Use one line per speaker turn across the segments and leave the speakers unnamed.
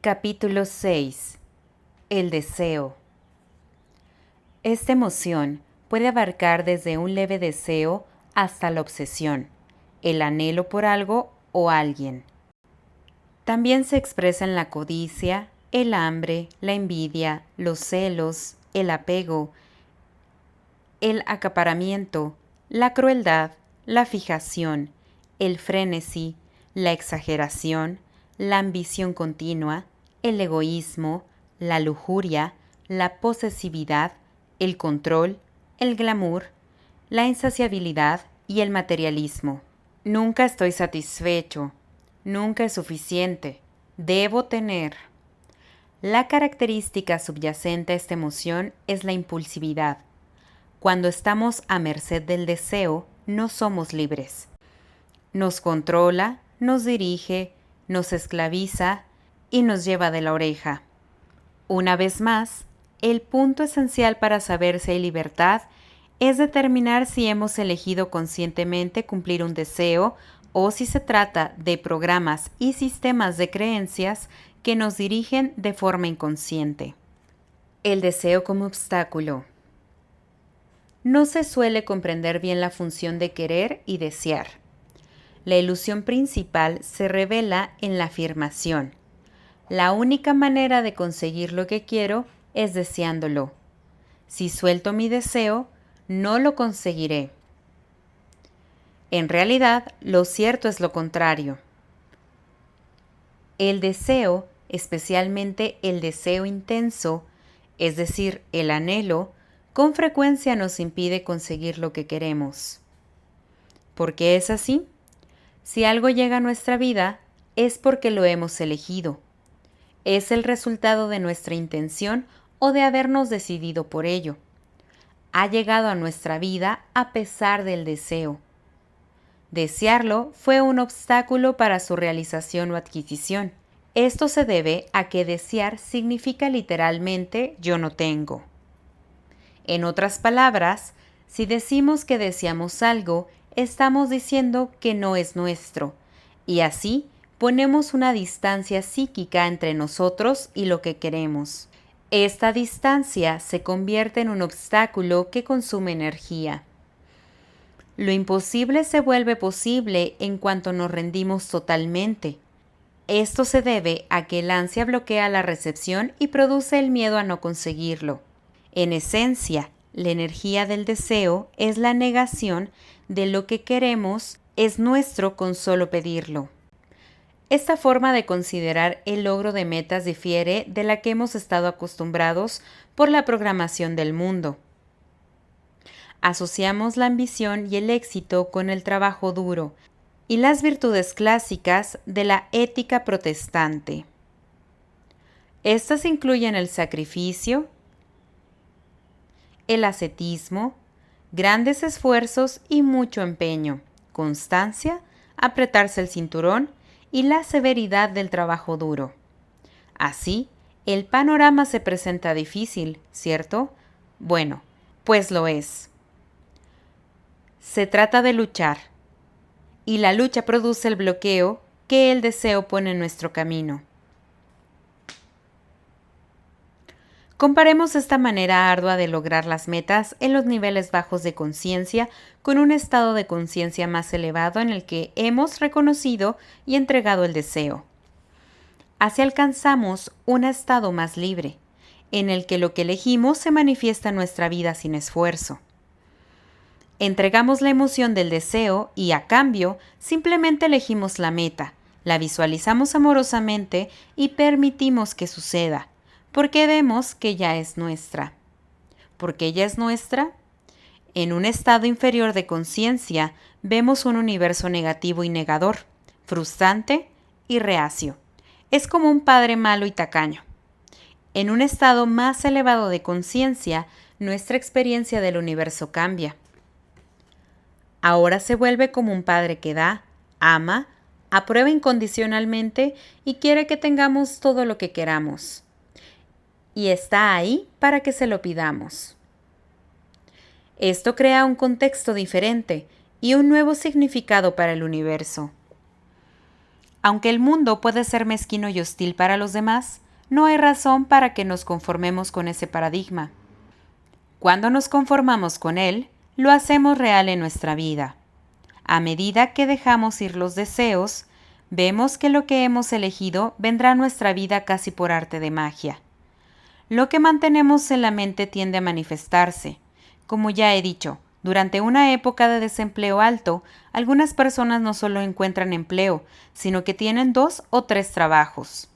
Capítulo 6. El deseo. Esta emoción puede abarcar desde un leve deseo hasta la obsesión, el anhelo por algo o alguien. También se expresa en la codicia, el hambre, la envidia, los celos, el apego, el acaparamiento, la crueldad, la fijación, el frenesí, la exageración, la ambición continua, el egoísmo, la lujuria, la posesividad, el control, el glamour, la insaciabilidad y el materialismo. Nunca estoy satisfecho, nunca es suficiente, debo tener. La característica subyacente a esta emoción es la impulsividad. Cuando estamos a merced del deseo, no somos libres. Nos controla, nos dirige, nos esclaviza y nos lleva de la oreja. Una vez más, el punto esencial para saber si hay libertad es determinar si hemos elegido conscientemente cumplir un deseo o si se trata de programas y sistemas de creencias que nos dirigen de forma inconsciente. El deseo como obstáculo. No se suele comprender bien la función de querer y desear. La ilusión principal se revela en la afirmación. La única manera de conseguir lo que quiero es deseándolo. Si suelto mi deseo, no lo conseguiré. En realidad, lo cierto es lo contrario. El deseo, especialmente el deseo intenso, es decir, el anhelo, con frecuencia nos impide conseguir lo que queremos. ¿Por qué es así? Si algo llega a nuestra vida, es porque lo hemos elegido. Es el resultado de nuestra intención o de habernos decidido por ello. Ha llegado a nuestra vida a pesar del deseo. Desearlo fue un obstáculo para su realización o adquisición. Esto se debe a que desear significa literalmente yo no tengo. En otras palabras, si decimos que deseamos algo, estamos diciendo que no es nuestro, y así ponemos una distancia psíquica entre nosotros y lo que queremos. Esta distancia se convierte en un obstáculo que consume energía. Lo imposible se vuelve posible en cuanto nos rendimos totalmente. Esto se debe a que el ansia bloquea la recepción y produce el miedo a no conseguirlo. En esencia, la energía del deseo es la negación de lo que queremos es nuestro con solo pedirlo. Esta forma de considerar el logro de metas difiere de la que hemos estado acostumbrados por la programación del mundo. Asociamos la ambición y el éxito con el trabajo duro y las virtudes clásicas de la ética protestante. Estas incluyen el sacrificio, el ascetismo, grandes esfuerzos y mucho empeño, constancia, apretarse el cinturón y la severidad del trabajo duro. Así, el panorama se presenta difícil, ¿cierto? Bueno, pues lo es. Se trata de luchar, y la lucha produce el bloqueo que el deseo pone en nuestro camino. Comparemos esta manera ardua de lograr las metas en los niveles bajos de conciencia con un estado de conciencia más elevado en el que hemos reconocido y entregado el deseo. Así alcanzamos un estado más libre, en el que lo que elegimos se manifiesta en nuestra vida sin esfuerzo. Entregamos la emoción del deseo y, a cambio, simplemente elegimos la meta, la visualizamos amorosamente y permitimos que suceda, porque vemos que ya es nuestra. ¿Por qué ya es nuestra? En un estado inferior de conciencia vemos un universo negativo y negador, frustrante y reacio. Es como un padre malo y tacaño. En un estado más elevado de conciencia, nuestra experiencia del universo cambia. Ahora se vuelve como un padre que da, ama, aprueba incondicionalmente y quiere que tengamos todo lo que queramos. Y está ahí para que se lo pidamos. Esto crea un contexto diferente y un nuevo significado para el universo. Aunque el mundo puede ser mezquino y hostil para los demás, no hay razón para que nos conformemos con ese paradigma. Cuando nos conformamos con él, lo hacemos real en nuestra vida. A medida que dejamos ir los deseos, vemos que lo que hemos elegido vendrá a nuestra vida casi por arte de magia. Lo que mantenemos en la mente tiende a manifestarse. Como ya he dicho, durante una época de desempleo alto, algunas personas no solo encuentran empleo, sino que tienen 2 o 3 trabajos.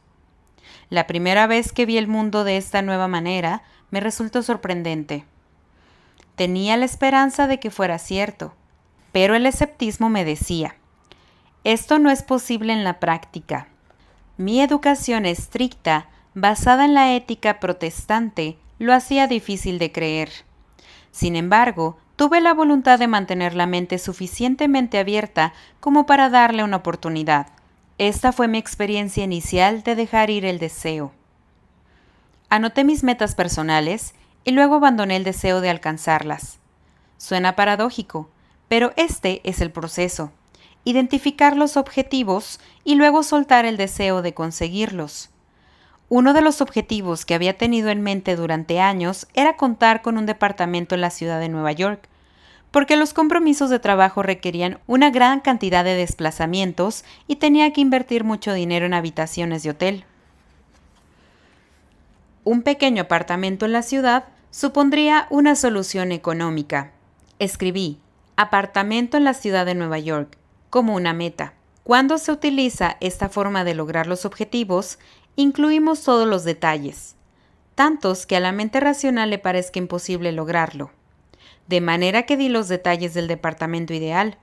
La primera vez que vi el mundo de esta nueva manera, me resultó sorprendente. Tenía la esperanza de que fuera cierto, pero el escepticismo me decía, esto no es posible en la práctica. Mi educación estricta, basada en la ética protestante, lo hacía difícil de creer. Sin embargo, tuve la voluntad de mantener la mente suficientemente abierta como para darle una oportunidad. Esta fue mi experiencia inicial de dejar ir el deseo. Anoté mis metas personales y luego abandoné el deseo de alcanzarlas. Suena paradójico, pero este es el proceso: identificar los objetivos y luego soltar el deseo de conseguirlos. Uno de los objetivos que había tenido en mente durante años era contar con un departamento en la ciudad de Nueva York, porque los compromisos de trabajo requerían una gran cantidad de desplazamientos y tenía que invertir mucho dinero en habitaciones de hotel. Un pequeño apartamento en la ciudad supondría una solución económica. Escribí apartamento en la ciudad de Nueva York como una meta. Cuando se utiliza esta forma de lograr los objetivos, incluimos todos los detalles, tantos que a la mente racional le parezca imposible lograrlo. De manera que di los detalles del departamento ideal,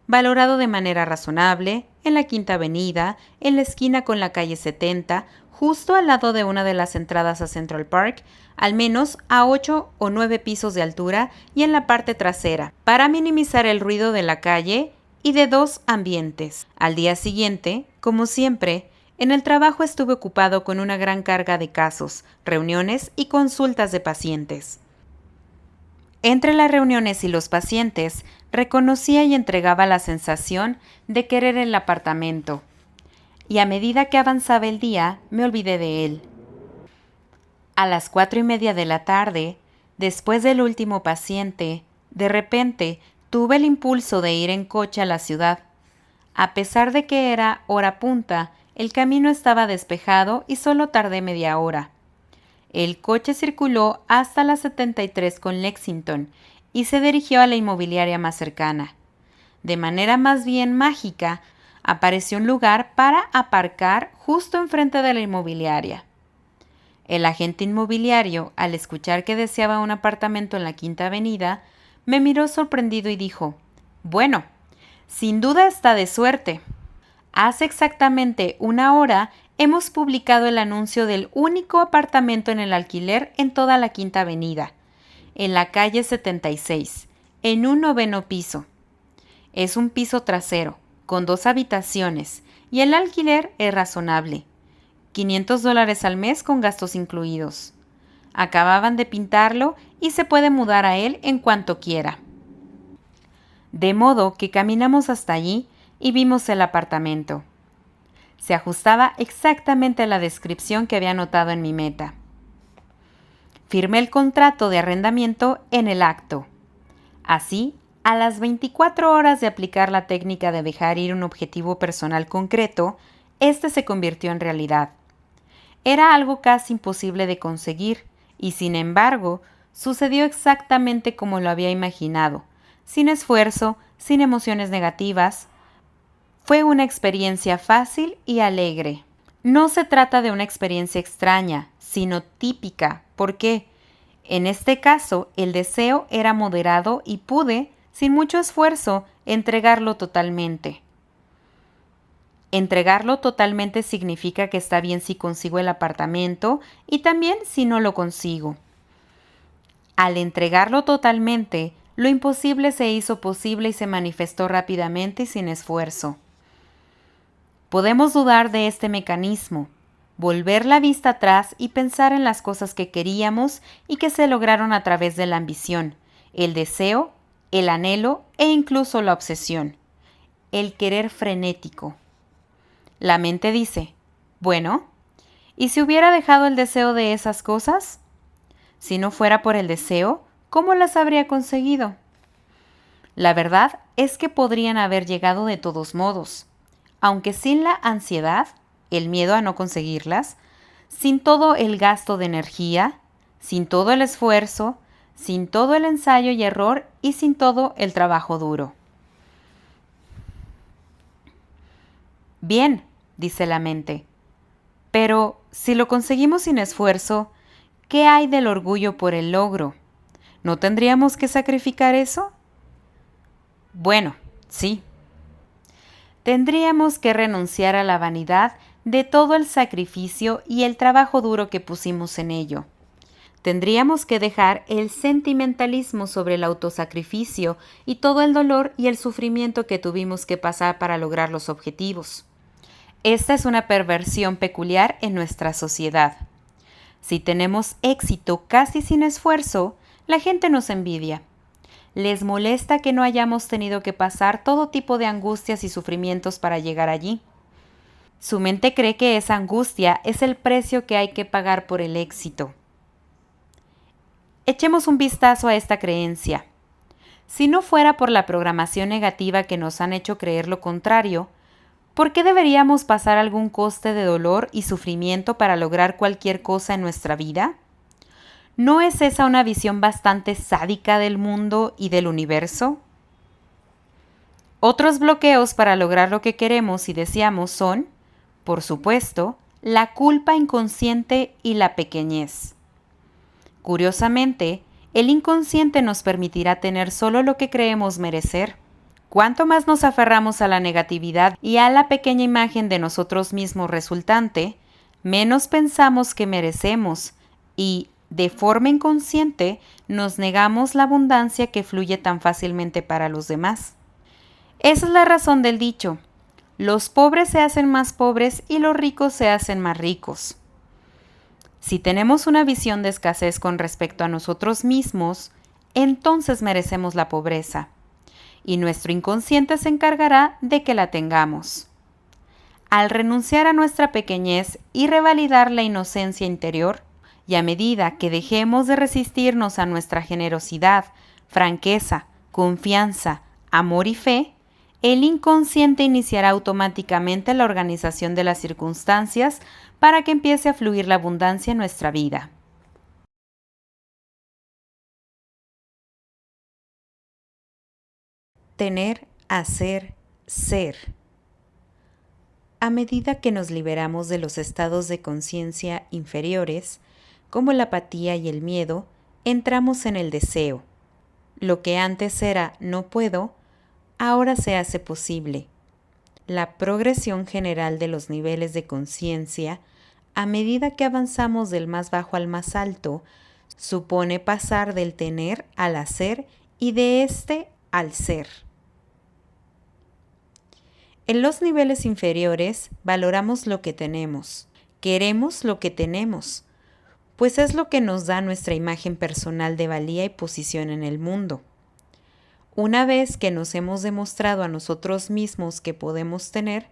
valorado de manera razonable, en la Quinta Avenida, en la esquina con la calle 70, justo al lado de una de las entradas a Central Park, al menos a 8 o 9 pisos de altura y en la parte trasera, para minimizar el ruido de la calle y de 2 ambientes. Al día siguiente, como siempre, en el trabajo estuve ocupado con una gran carga de casos, reuniones y consultas de pacientes. Entre las reuniones y los pacientes, reconocía y entregaba la sensación de querer el apartamento. Y a medida que avanzaba el día, me olvidé de él. A las 4:30 de la tarde, después del último paciente, de repente tuve el impulso de ir en coche a la ciudad. A pesar de que era hora punta, el camino estaba despejado y solo tardé media hora. El coche circuló hasta la 73 con Lexington y se dirigió a la inmobiliaria más cercana. De manera más bien mágica, apareció un lugar para aparcar justo enfrente de la inmobiliaria. El agente inmobiliario, al escuchar que deseaba un apartamento en la Quinta Avenida, me miró sorprendido y dijo, «Bueno, sin duda está de suerte. Hace exactamente una hora hemos publicado el anuncio del único apartamento en el alquiler en toda la Quinta Avenida, en la calle 76, en un 9º piso. Es un piso trasero, con 2 habitaciones, y el alquiler es razonable. $500 al mes con gastos incluidos. Acababan de pintarlo y se puede mudar a él en cuanto quiera». De modo que caminamos hasta allí y vimos el apartamento. Se ajustaba exactamente a la descripción que había anotado en mi meta. Firmé el contrato de arrendamiento en el acto. Así, a las 24 horas de aplicar la técnica de dejar ir un objetivo personal concreto, este se convirtió en realidad. Era algo casi imposible de conseguir y, sin embargo, sucedió exactamente como lo había imaginado, sin esfuerzo, sin emociones negativas. Fue una experiencia fácil y alegre. No se trata de una experiencia extraña, sino típica, porque, en este caso, el deseo era moderado y pude, sin mucho esfuerzo, entregarlo totalmente. Entregarlo totalmente significa que está bien si consigo el apartamento y también si no lo consigo. Al entregarlo totalmente, lo imposible se hizo posible y se manifestó rápidamente y sin esfuerzo. Podemos dudar de este mecanismo, volver la vista atrás y pensar en las cosas que queríamos y que se lograron a través de la ambición, el deseo, el anhelo e incluso la obsesión, el querer frenético. La mente dice, bueno, ¿y si hubiera dejado el deseo de esas cosas? Si no fuera por el deseo, ¿cómo las habría conseguido? La verdad es que podrían haber llegado de todos modos, aunque sin la ansiedad, el miedo a no conseguirlas, sin todo el gasto de energía, sin todo el esfuerzo, sin todo el ensayo y error y sin todo el trabajo duro. Bien, dice la mente, pero si lo conseguimos sin esfuerzo, ¿qué hay del orgullo por el logro? ¿No tendríamos que sacrificar eso? Bueno, sí. Tendríamos que renunciar a la vanidad de todo el sacrificio y el trabajo duro que pusimos en ello. Tendríamos que dejar el sentimentalismo sobre el autosacrificio y todo el dolor y el sufrimiento que tuvimos que pasar para lograr los objetivos. Esta es una perversión peculiar en nuestra sociedad. Si tenemos éxito casi sin esfuerzo, la gente nos envidia. Les molesta que no hayamos tenido que pasar todo tipo de angustias y sufrimientos para llegar allí. Su mente cree que esa angustia es el precio que hay que pagar por el éxito. Echemos un vistazo a esta creencia. Si no fuera por la programación negativa que nos han hecho creer lo contrario, ¿por qué deberíamos pasar algún coste de dolor y sufrimiento para lograr cualquier cosa en nuestra vida? ¿No es esa una visión bastante sádica del mundo y del universo? Otros bloqueos para lograr lo que queremos y deseamos son, por supuesto, la culpa inconsciente y la pequeñez. Curiosamente, el inconsciente nos permitirá tener solo lo que creemos merecer. Cuanto más nos aferramos a la negatividad y a la pequeña imagen de nosotros mismos resultante, menos pensamos que merecemos y, de forma inconsciente, nos negamos la abundancia que fluye tan fácilmente para los demás. Esa es la razón del dicho: los pobres se hacen más pobres y los ricos se hacen más ricos. Si tenemos una visión de escasez con respecto a nosotros mismos, entonces merecemos la pobreza, y nuestro inconsciente se encargará de que la tengamos. Al renunciar a nuestra pequeñez y revalidar la inocencia interior, y a medida que dejemos de resistirnos a nuestra generosidad, franqueza, confianza, amor y fe, el inconsciente iniciará automáticamente la organización de las circunstancias para que empiece a fluir la abundancia en nuestra vida. Tener, hacer, ser. A medida que nos liberamos de los estados de conciencia inferiores, como la apatía y el miedo, entramos en el deseo. Lo que antes era no puedo, ahora se hace posible. La progresión general de los niveles de conciencia, a medida que avanzamos del más bajo al más alto, supone pasar del tener al hacer y de este al ser. En los niveles inferiores valoramos lo que tenemos, queremos lo que tenemos, pues es lo que nos da nuestra imagen personal de valía y posición en el mundo. Una vez que nos hemos demostrado a nosotros mismos que podemos tener,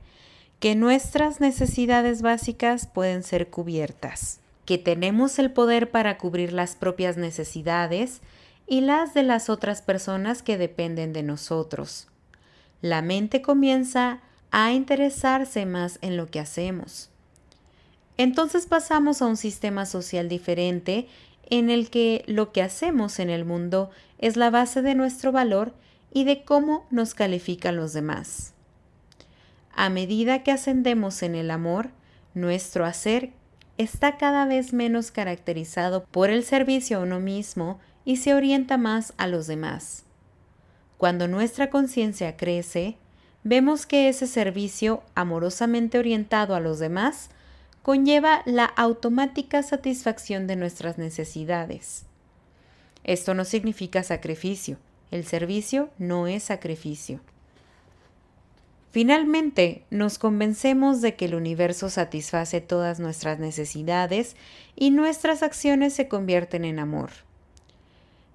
que nuestras necesidades básicas pueden ser cubiertas, que tenemos el poder para cubrir las propias necesidades y las de las otras personas que dependen de nosotros, la mente comienza a interesarse más en lo que hacemos. Entonces pasamos a un sistema social diferente en el que lo que hacemos en el mundo es la base de nuestro valor y de cómo nos califican los demás. A medida que ascendemos en el amor, nuestro hacer está cada vez menos caracterizado por el servicio a uno mismo y se orienta más a los demás. Cuando nuestra conciencia crece, vemos que ese servicio amorosamente orientado a los demás conlleva la automática satisfacción de nuestras necesidades. Esto no significa sacrificio. El servicio no es sacrificio. Finalmente, nos convencemos de que el universo satisface todas nuestras necesidades y nuestras acciones se convierten en amor.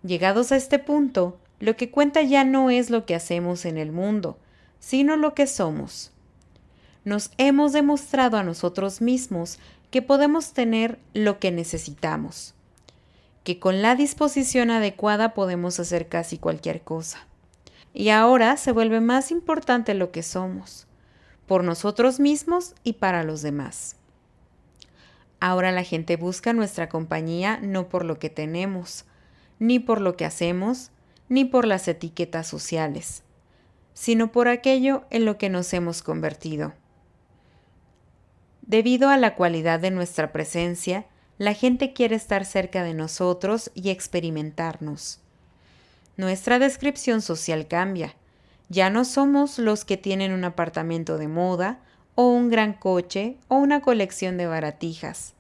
Llegados a este punto, lo que cuenta ya no es lo que hacemos en el mundo, sino lo que somos. nos hemos demostrado a nosotros mismos que podemos tener lo que necesitamos, que con la disposición adecuada podemos hacer casi cualquier cosa. Y ahora se vuelve más importante lo que somos, por nosotros mismos y para los demás. Ahora la gente busca nuestra compañía no por lo que tenemos, ni por lo que hacemos, ni por las etiquetas sociales, sino por aquello en lo que nos hemos convertido. Debido a la cualidad de nuestra presencia, la gente quiere estar cerca de nosotros y experimentarnos. Nuestra descripción social cambia. Ya no somos los que tienen un apartamento de moda, o un gran coche, o una colección de baratijas.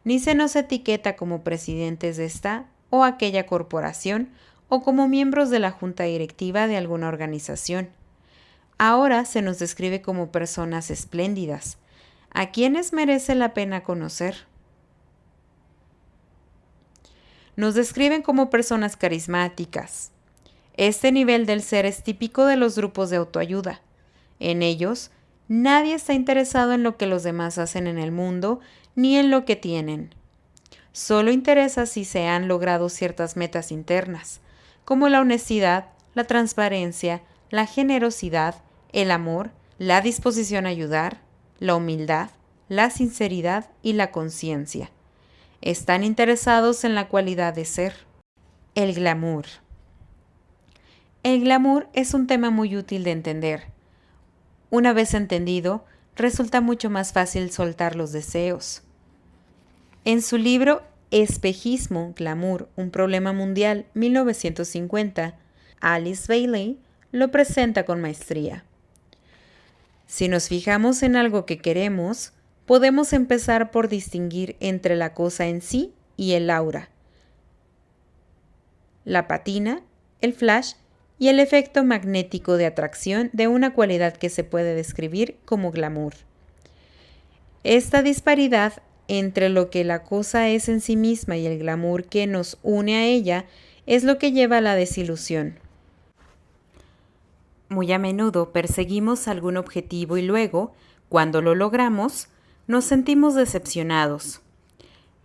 Ni se nos etiqueta como presidentes de esta o aquella corporación, o como miembros de la junta directiva de alguna organización. Ahora se nos describe como personas espléndidas, a quienes merece la pena conocer. Nos describen como personas carismáticas. Este nivel del ser es típico de los grupos de autoayuda. En ellos, nadie está interesado en lo que los demás hacen en el mundo ni en lo que tienen. Solo interesa si se han logrado ciertas metas internas, como la honestidad, la transparencia, la generosidad, el amor, la disposición a ayudar, la humildad, la sinceridad y la conciencia. Están interesados en la cualidad de ser. El glamour. El glamour es un tema muy útil de entender. Una vez entendido, resulta mucho más fácil soltar los deseos. En su libro Espejismo, Glamour, un problema mundial, 1950, Alice Bailey lo presenta con maestría. Si nos fijamos en algo que queremos, podemos empezar por distinguir entre la cosa en sí y el aura, la patina, el flash y el efecto magnético de atracción de una cualidad que se puede describir como glamour. Esta disparidad entre lo que la cosa es en sí misma y el glamour que nos une a ella es lo que lleva a la desilusión. Muy a menudo perseguimos algún objetivo y luego, cuando lo logramos, nos sentimos decepcionados.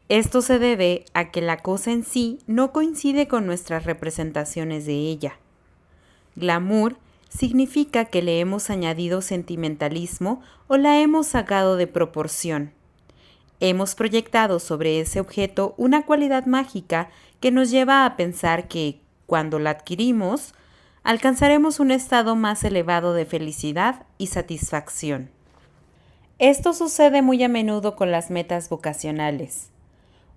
Esto se debe a que la cosa en sí no coincide con nuestras representaciones de ella. Glamour significa que le hemos añadido sentimentalismo o la hemos sacado de proporción. Hemos proyectado sobre ese objeto una cualidad mágica que nos lleva a pensar que, cuando la adquirimos, alcanzaremos un estado más elevado de felicidad y satisfacción. Esto sucede muy a menudo con las metas vocacionales.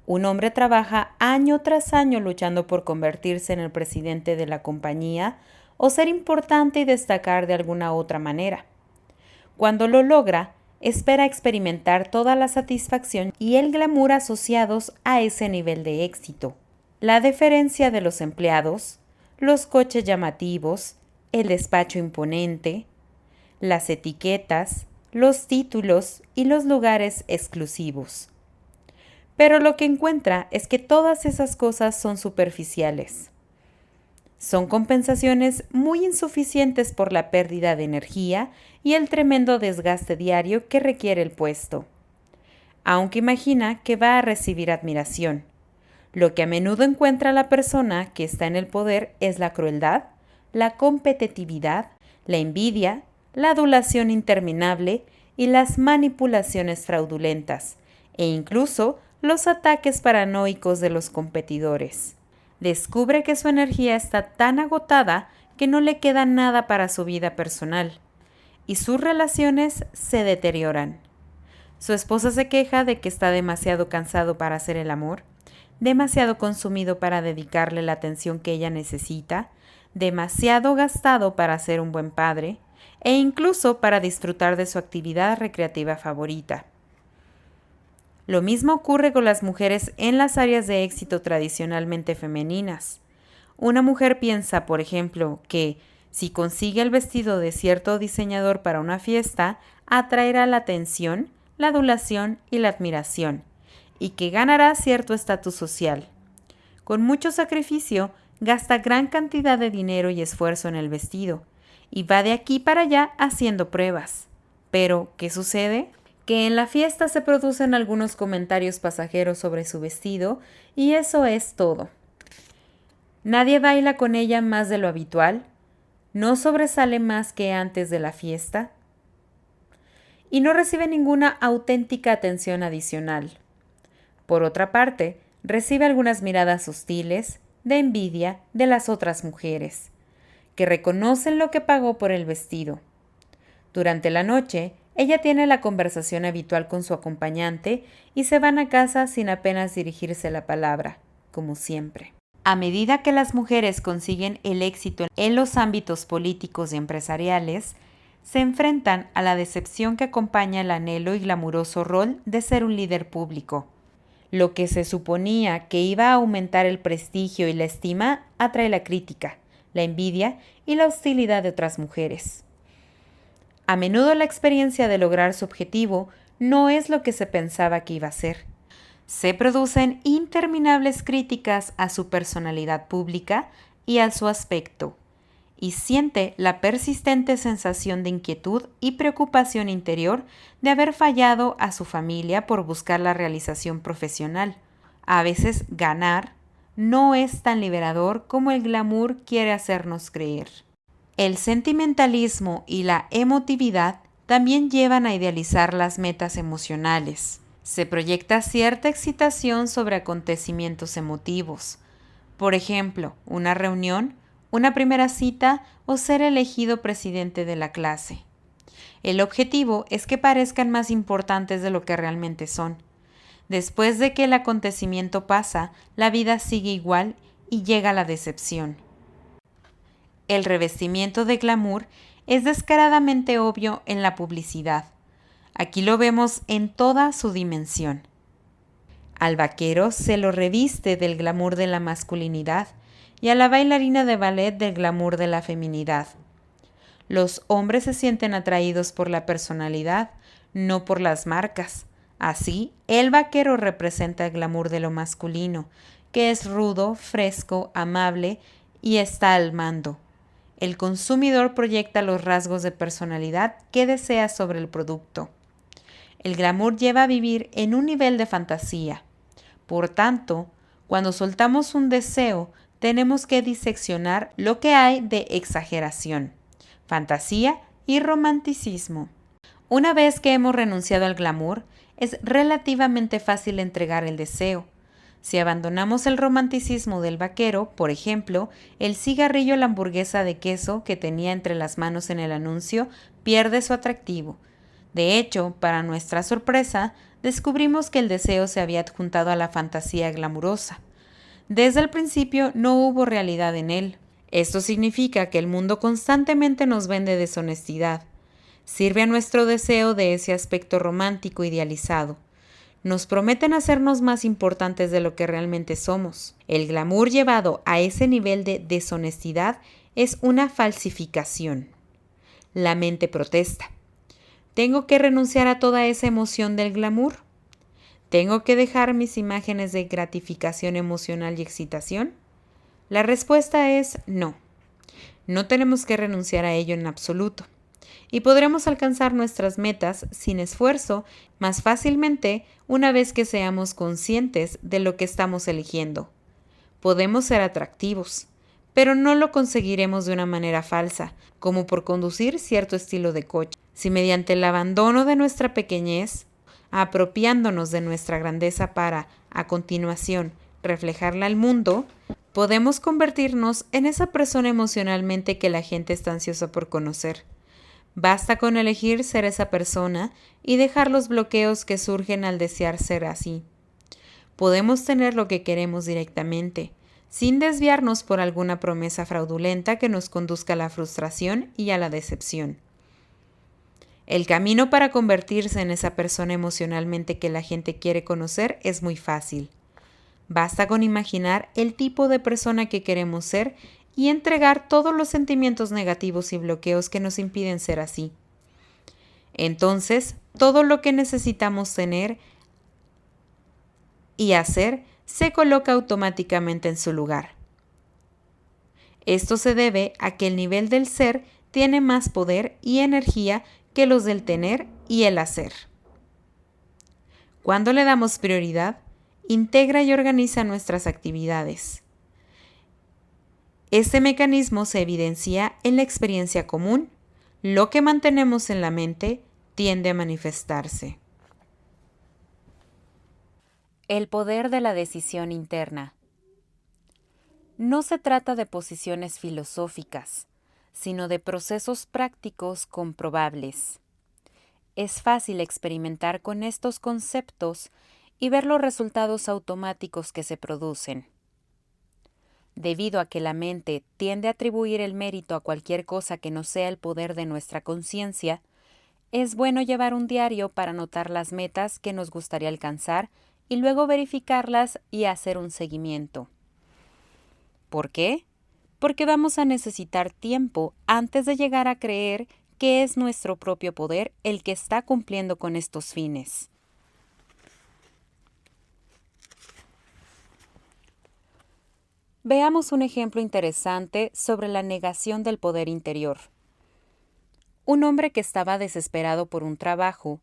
Un hombre trabaja año tras año luchando por convertirse en el presidente de la compañía o ser importante y destacar de alguna otra manera. Cuando lo logra, espera experimentar toda la satisfacción y el glamour asociados a ese nivel de éxito. La deferencia de los empleados, los coches llamativos, el despacho imponente, las etiquetas, los títulos y los lugares exclusivos. Pero lo que encuentra es que todas esas cosas son superficiales. Son compensaciones muy insuficientes por la pérdida de energía y el tremendo desgaste diario que requiere el puesto. Aunque imagina que va a recibir admiración. Lo que a menudo encuentra la persona que está en el poder es la crueldad, la competitividad, la envidia, la adulación interminable y las manipulaciones fraudulentas, e incluso los ataques paranoicos de los competidores. Descubre que su energía está tan agotada que no le queda nada para su vida personal, y sus relaciones se deterioran. Su esposa se queja de que está demasiado cansado para hacer el amor, demasiado consumido para dedicarle la atención que ella necesita, demasiado gastado para ser un buen padre, e incluso para disfrutar de su actividad recreativa favorita. Lo mismo ocurre con las mujeres en las áreas de éxito tradicionalmente femeninas. Una mujer piensa, por ejemplo, que si consigue el vestido de cierto diseñador para una fiesta, atraerá la atención, la adulación y la admiración, y que ganará cierto estatus social. Con mucho sacrificio, gasta gran cantidad de dinero y esfuerzo en el vestido, y va de aquí para allá haciendo pruebas. Pero, ¿qué sucede? Que en la fiesta se producen algunos comentarios pasajeros sobre su vestido y eso es todo. Nadie baila con ella más de lo habitual, no sobresale más que antes de la fiesta y no recibe ninguna auténtica atención adicional. Por otra parte, recibe algunas miradas hostiles, de envidia de las otras mujeres, que reconocen lo que pagó por el vestido. Durante la noche, ella tiene la conversación habitual con su acompañante y se van a casa sin apenas dirigirse la palabra, como siempre. A medida que las mujeres consiguen el éxito en los ámbitos políticos y empresariales, se enfrentan a la decepción que acompaña el anhelo y glamuroso rol de ser un líder público. Lo que se suponía que iba a aumentar el prestigio y la estima atrae la crítica, la envidia y la hostilidad de otras mujeres. A menudo la experiencia de lograr su objetivo no es lo que se pensaba que iba a ser. Se producen interminables críticas a su personalidad pública y a su aspecto, y siente la persistente sensación de inquietud y preocupación interior de haber fallado a su familia por buscar la realización profesional. A veces ganar no es tan liberador como el glamour quiere hacernos creer. El sentimentalismo y la emotividad también llevan a idealizar las metas emocionales. Se proyecta cierta excitación sobre acontecimientos emotivos. Por ejemplo, una reunión, una primera cita o ser elegido presidente de la clase. El objetivo es que parezcan más importantes de lo que realmente son. Después de que el acontecimiento pasa, la vida sigue igual y llega la decepción. El revestimiento de glamour es descaradamente obvio en la publicidad. Aquí lo vemos en toda su dimensión. Al vaquero se lo reviste del glamour de la masculinidad y a la bailarina de ballet del glamour de la feminidad. Los hombres se sienten atraídos por la personalidad, no por las marcas. Así, el vaquero representa el glamour de lo masculino, que es rudo, fresco, amable y está al mando. El consumidor proyecta los rasgos de personalidad que desea sobre el producto. El glamour lleva a vivir en un nivel de fantasía. Por tanto, cuando soltamos un deseo, tenemos que diseccionar lo que hay de exageración, fantasía y romanticismo. Una vez que hemos renunciado al glamour, es relativamente fácil entregar el deseo. Si abandonamos el romanticismo del vaquero, por ejemplo, el cigarrillo o la hamburguesa de queso que tenía entre las manos en el anuncio pierde su atractivo. De hecho, para nuestra sorpresa, descubrimos que el deseo se había adjuntado a la fantasía glamurosa. Desde el principio no hubo realidad en él. Esto significa que el mundo constantemente nos vende deshonestidad. Sirve a nuestro deseo de ese aspecto romántico idealizado. Nos prometen hacernos más importantes de lo que realmente somos. El glamour llevado a ese nivel de deshonestidad es una falsificación. La mente protesta. ¿Tengo que renunciar a toda esa emoción del glamour? ¿Tengo que dejar mis imágenes de gratificación emocional y excitación? La respuesta es no. No tenemos que renunciar a ello en absoluto. Y podremos alcanzar nuestras metas sin esfuerzo más fácilmente una vez que seamos conscientes de lo que estamos eligiendo. Podemos ser atractivos, pero no lo conseguiremos de una manera falsa, como por conducir cierto estilo de coche. Si mediante el abandono de nuestra pequeñez, apropiándonos de nuestra grandeza para, a continuación, reflejarla al mundo, podemos convertirnos en esa persona emocionalmente que la gente está ansiosa por conocer. Basta con elegir ser esa persona y dejar los bloqueos que surgen al desear ser así. Podemos tener lo que queremos directamente, sin desviarnos por alguna promesa fraudulenta que nos conduzca a la frustración y a la decepción. El camino para convertirse en esa persona emocionalmente que la gente quiere conocer es muy fácil. Basta con imaginar el tipo de persona que queremos ser y entregar todos los sentimientos negativos y bloqueos que nos impiden ser así. Entonces, todo lo que necesitamos tener y hacer se coloca automáticamente en su lugar. Esto se debe a que el nivel del ser tiene más poder y energía que los del tener y el hacer. Cuando le damos prioridad, integra y organiza nuestras actividades. Este mecanismo se evidencia en la experiencia común. Lo que mantenemos en la mente tiende a manifestarse. El poder de la decisión interna. No se trata de posiciones filosóficas, sino de procesos prácticos comprobables. Es fácil experimentar con estos conceptos y ver los resultados automáticos que se producen. Debido a que la mente tiende a atribuir el mérito a cualquier cosa que no sea el poder de nuestra conciencia, es bueno llevar un diario para anotar las metas que nos gustaría alcanzar y luego verificarlas y hacer un seguimiento. ¿Por qué? Porque vamos a necesitar tiempo antes de llegar a creer que es nuestro propio poder el que está cumpliendo con estos fines. Veamos un ejemplo interesante sobre la negación del poder interior. Un hombre que estaba desesperado por un trabajo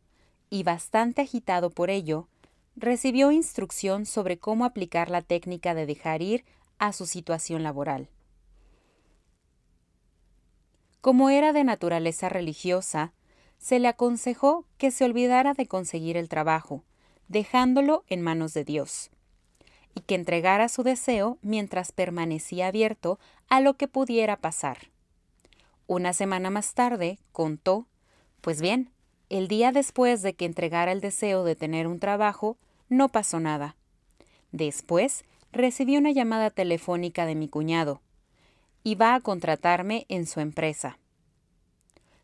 y bastante agitado por ello, recibió instrucción sobre cómo aplicar la técnica de dejar ir a su situación laboral. Como era de naturaleza religiosa, se le aconsejó que se olvidara de conseguir el trabajo, dejándolo en manos de Dios, y que entregara su deseo mientras permanecía abierto a lo que pudiera pasar. Una semana más tarde, contó, pues bien, el día después de que entregara el deseo de tener un trabajo, no pasó nada. Después, recibí una llamada telefónica de mi cuñado. Iba a contratarme en su empresa.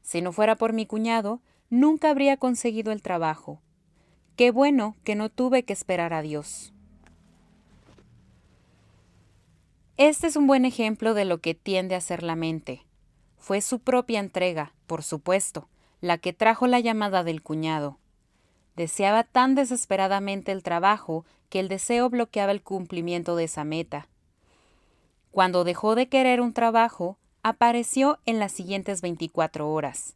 Si no fuera por mi cuñado, nunca habría conseguido el trabajo. Qué bueno que no tuve que esperar a Dios. Este es un buen ejemplo de lo que tiende a hacer la mente. Fue su propia entrega, por supuesto, la que trajo la llamada del cuñado. Deseaba tan desesperadamente el trabajo que el deseo bloqueaba el cumplimiento de esa meta. Cuando dejó de querer un trabajo, apareció en las siguientes 24 horas.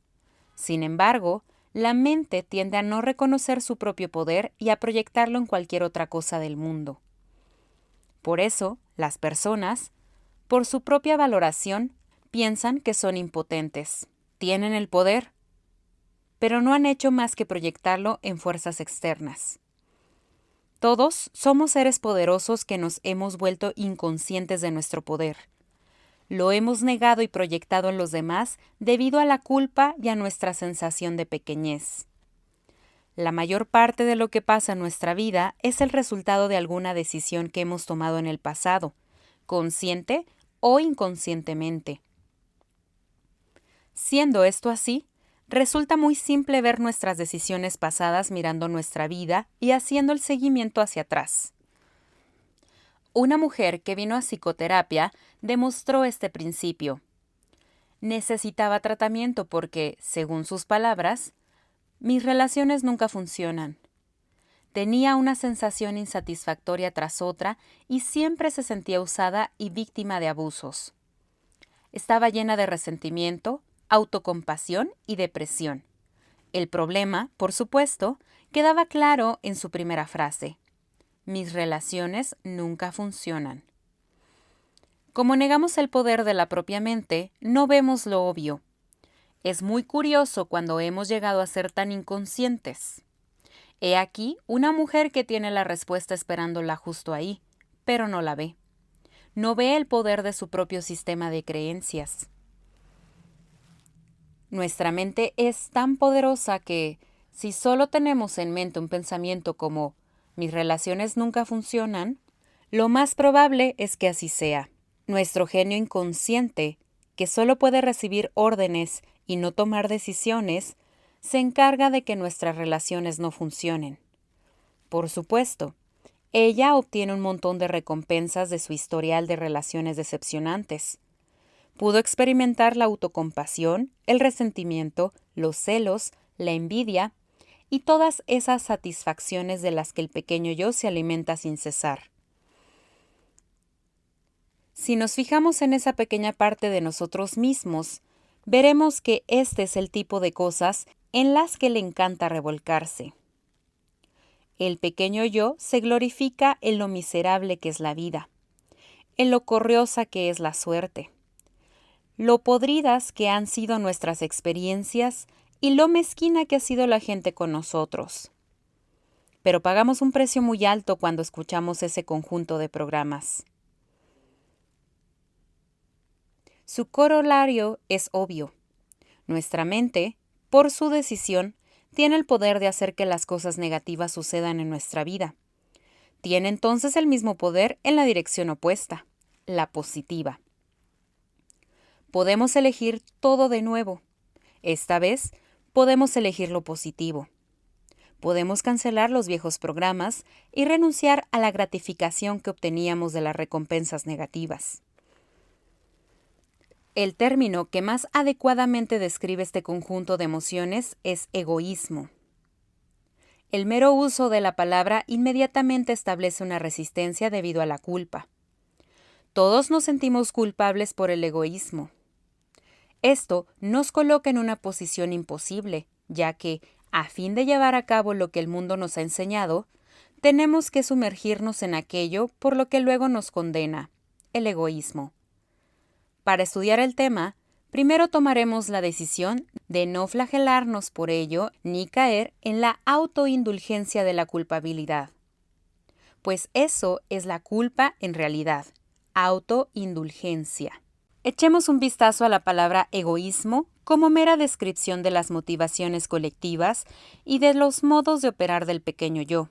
Sin embargo, la mente tiende a no reconocer su propio poder y a proyectarlo en cualquier otra cosa del mundo. Por eso, las personas, por su propia valoración, piensan que son impotentes. Tienen el poder, pero no han hecho más que proyectarlo en fuerzas externas. Todos somos seres poderosos que nos hemos vuelto inconscientes de nuestro poder. Lo hemos negado y proyectado en los demás debido a la culpa y a nuestra sensación de pequeñez. La mayor parte de lo que pasa en nuestra vida es el resultado de alguna decisión que hemos tomado en el pasado, consciente o inconscientemente. Siendo esto así, resulta muy simple ver nuestras decisiones pasadas mirando nuestra vida y haciendo el seguimiento hacia atrás. Una mujer que vino a psicoterapia demostró este principio. Necesitaba tratamiento porque, según sus palabras, mis relaciones nunca funcionan. Tenía una sensación insatisfactoria tras otra y siempre se sentía usada y víctima de abusos. Estaba llena de resentimiento, autocompasión y depresión. El problema, por supuesto, quedaba claro en su primera frase. Mis relaciones nunca funcionan. Como negamos el poder de la propia mente, no vemos lo obvio. Es muy curioso cuando hemos llegado a ser tan inconscientes. He aquí una mujer que tiene la respuesta esperándola justo ahí, pero no la ve. No ve el poder de su propio sistema de creencias. Nuestra mente es tan poderosa que, si solo tenemos en mente un pensamiento como mis relaciones nunca funcionan, lo más probable es que así sea. Nuestro genio inconsciente, que solo puede recibir órdenes y no tomar decisiones, se encarga de que nuestras relaciones no funcionen. Por supuesto, ella obtiene un montón de recompensas de su historial de relaciones decepcionantes. Pudo experimentar la autocompasión, el resentimiento, los celos, la envidia y todas esas satisfacciones de las que el pequeño yo se alimenta sin cesar. Si nos fijamos en esa pequeña parte de nosotros mismos, veremos que este es el tipo de cosas en las que le encanta revolcarse. El pequeño yo se glorifica en lo miserable que es la vida, en lo corriosa que es la suerte, lo podridas que han sido nuestras experiencias y lo mezquina que ha sido la gente con nosotros. Pero pagamos un precio muy alto cuando escuchamos ese conjunto de programas. Su corolario es obvio. Nuestra mente, por su decisión, tiene el poder de hacer que las cosas negativas sucedan en nuestra vida. Tiene entonces el mismo poder en la dirección opuesta, la positiva. Podemos elegir todo de nuevo. Esta vez, podemos elegir lo positivo. Podemos cancelar los viejos programas y renunciar a la gratificación que obteníamos de las recompensas negativas. El término que más adecuadamente describe este conjunto de emociones es egoísmo. El mero uso de la palabra inmediatamente establece una resistencia debido a la culpa. Todos nos sentimos culpables por el egoísmo. Esto nos coloca en una posición imposible, ya que, a fin de llevar a cabo lo que el mundo nos ha enseñado, tenemos que sumergirnos en aquello por lo que luego nos condena, el egoísmo. Para estudiar el tema, primero tomaremos la decisión de no flagelarnos por ello ni caer en la autoindulgencia de la culpabilidad. Pues eso es la culpa en realidad, autoindulgencia. Echemos un vistazo a la palabra egoísmo como mera descripción de las motivaciones colectivas y de los modos de operar del pequeño yo,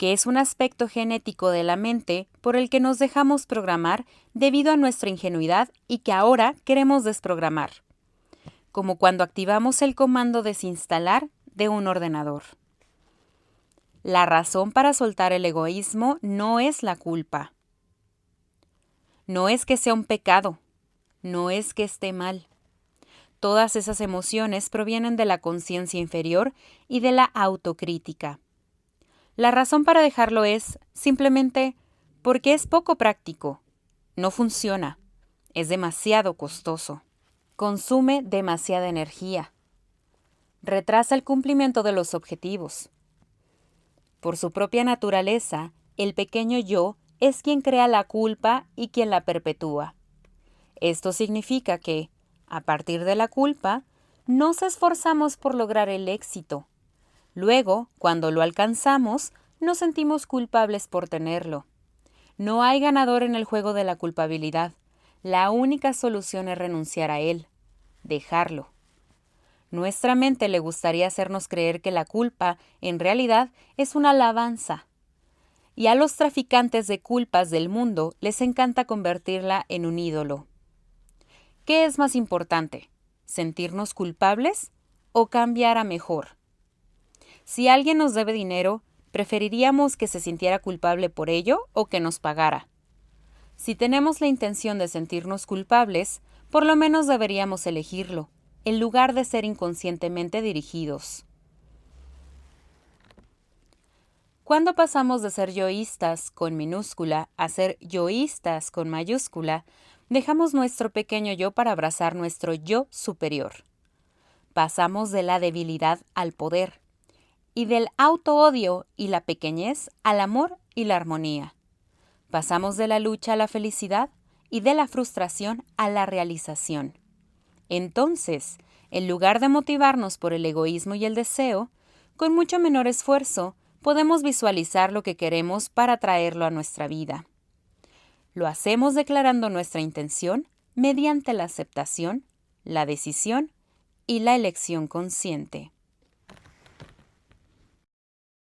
que es un aspecto genético de la mente por el que nos dejamos programar debido a nuestra ingenuidad y que ahora queremos desprogramar, como cuando activamos el comando desinstalar de un ordenador. La razón para soltar el egoísmo no es la culpa. No es que sea un pecado, no es que esté mal. Todas esas emociones provienen de la conciencia inferior y de la autocrítica. La razón para dejarlo es, simplemente, porque es poco práctico, no funciona, es demasiado costoso, consume demasiada energía, retrasa el cumplimiento de los objetivos. Por su propia naturaleza, el pequeño yo es quien crea la culpa y quien la perpetúa. Esto significa que, a partir de la culpa, nos esforzamos por lograr el éxito. Luego, cuando lo alcanzamos, nos sentimos culpables por tenerlo. No hay ganador en el juego de la culpabilidad. La única solución es renunciar a él, dejarlo. Nuestra mente le gustaría hacernos creer que la culpa, en realidad, es una alabanza. Y a los traficantes de culpas del mundo les encanta convertirla en un ídolo. ¿Qué es más importante? ¿Sentirnos culpables o cambiar a mejor? Si alguien nos debe dinero, ¿preferiríamos que se sintiera culpable por ello o que nos pagara? Si tenemos la intención de sentirnos culpables, por lo menos deberíamos elegirlo, en lugar de ser inconscientemente dirigidos. Cuando pasamos de ser yoístas con minúscula a ser yoístas con mayúscula, dejamos nuestro pequeño yo para abrazar nuestro yo superior. Pasamos de la debilidad al poder, y del auto-odio y la pequeñez al amor y la armonía. Pasamos de la lucha a la felicidad y de la frustración a la realización. Entonces, en lugar de motivarnos por el egoísmo y el deseo, con mucho menor esfuerzo, podemos visualizar lo que queremos para traerlo a nuestra vida. Lo hacemos declarando nuestra intención mediante la aceptación, la decisión y la elección consciente.